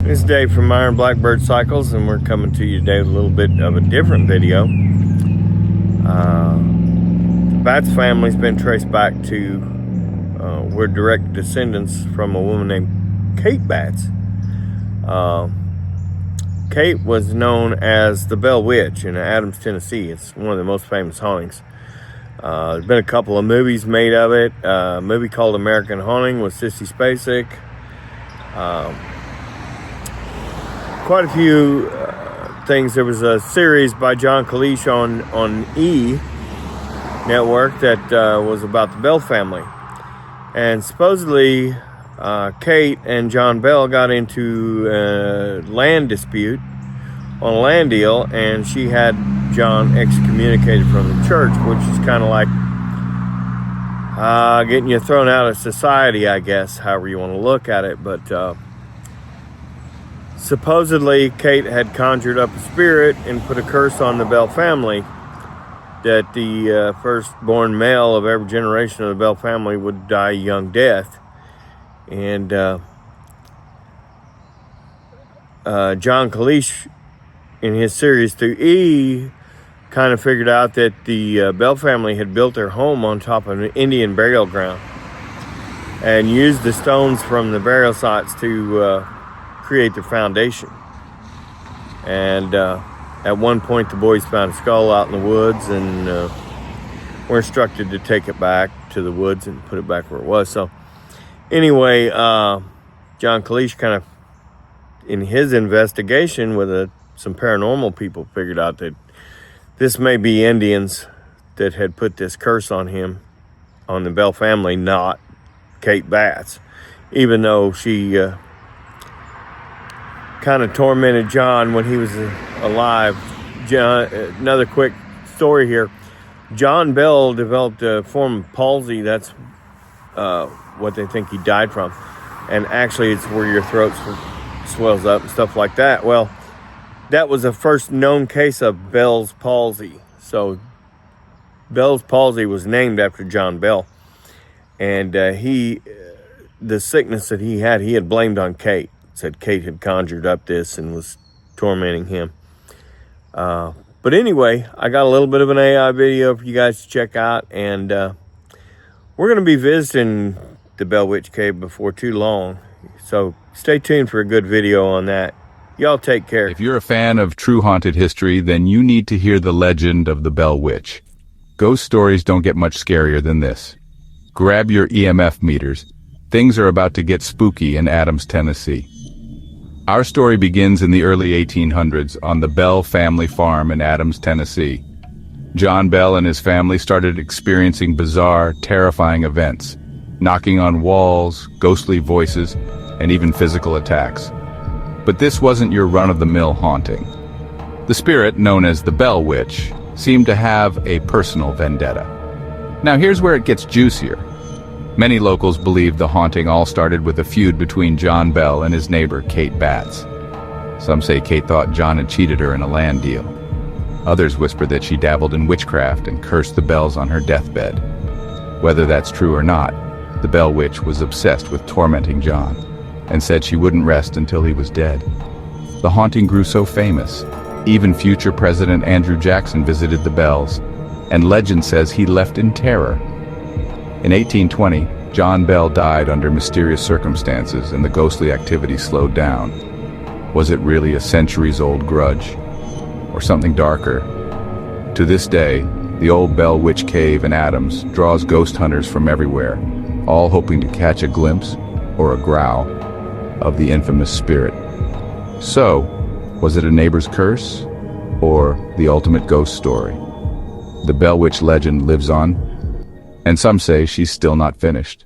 This is Dave from Iron Blackbird Cycles, and we're coming to you today with a little bit of a different video. The Batts family's been traced back to, we're direct descendants from a woman named Cate Batts. Cate was known as the Bell Witch in Adams, Tennessee. It's one of the most famous hauntings. There's been a couple of movies made of it. A movie called American Haunting with Sissy Spacek. Quite a few things. There was a series by John Cleese on E! Network that was about the Bell family. And supposedly Cate and John Bell got into a land dispute on a land deal, and she had John excommunicated from the church, which is kind of like getting you thrown out of society, I guess, however you want to look at it. But supposedly Cate had conjured up a spirit and put a curse on the Bell family that the firstborn male of every generation of the Bell family would die a young death. And John Cleese, in his series through E! Kind of figured out that the Bell family had built their home on top of an Indian burial ground and used the stones from the burial sites to create the foundation. And at one point the boys found a skull out in the woods, and were instructed to take it back to the woods and put it back where it was. So anyway, John Cleese kind of, in his investigation with some paranormal people, figured out that this may be Indians that had put this curse on him, on the Bell family, not Cate Batts, even though she kind of tormented John when he was alive. Another quick story here. John Bell developed a form of palsy. That's what they think he died from. And actually, it's where your throat swells up and stuff like that. Well, that was the first known case of Bell's palsy. So Bell's palsy was named after John Bell. And the sickness that he had blamed on Cate. Said Cate had conjured up this and was tormenting him. But anyway, I got a little bit of an AI video for you guys to check out. And we're going to be visiting the Bell Witch Cave before too long. So stay tuned for a good video on that. Y'all take care. If you're a fan of true haunted history, then you need to hear the legend of the Bell Witch. Ghost stories don't get much scarier than this. Grab your EMF meters. Things are about to get spooky in Adams, Tennessee. Our story begins in the early 1800s on the Bell family farm in Adams, Tennessee. John Bell and his family started experiencing bizarre, terrifying events, knocking on walls, ghostly voices, and even physical attacks. But this wasn't your run-of-the-mill haunting. The spirit, known as the Bell Witch, seemed to have a personal vendetta. Now here's where it gets juicier. Many locals believe the haunting all started with a feud between John Bell and his neighbor, Cate Batts. Some say Cate thought John had cheated her in a land deal. Others whisper that she dabbled in witchcraft and cursed the Bells on her deathbed. Whether that's true or not, the Bell Witch was obsessed with tormenting John, and said she wouldn't rest until he was dead. The haunting grew so famous, even future President Andrew Jackson visited the Bells, and legend says he left in terror. In 1820, John Bell died under mysterious circumstances, and the ghostly activity slowed down. Was it really a centuries-old grudge, or something darker? To this day, the old Bell Witch Cave in Adams draws ghost hunters from everywhere, all hoping to catch a glimpse or a growl of the infamous spirit. So, was it a neighbor's curse, or the ultimate ghost story? The Bell Witch legend lives on, and some say she's still not finished.